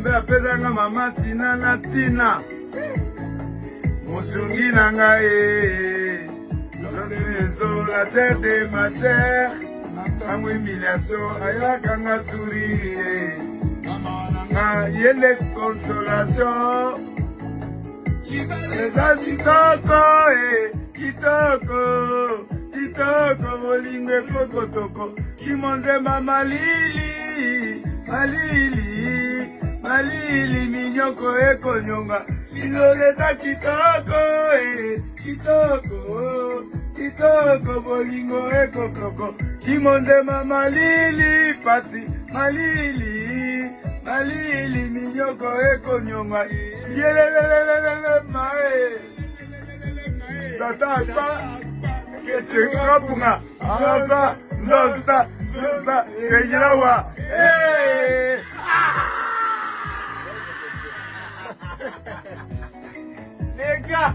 Zambe apezanga mama tina na tina Mosungi nanga Maison, la chair de ma chair Tango humiliation ayakanga sourire Yele consolation Eza kitoko kitoko kitoko bolingo ekokotoko kimonzemba malili malili malili minyoko ekonyonga iloleza kitoko kitoko kitoko bolingo ekokoko kimonzemba malili pasi malili malili minyoko ekonyonga yelelelelele mae tata que kapunga asa zosa kejirawa Nega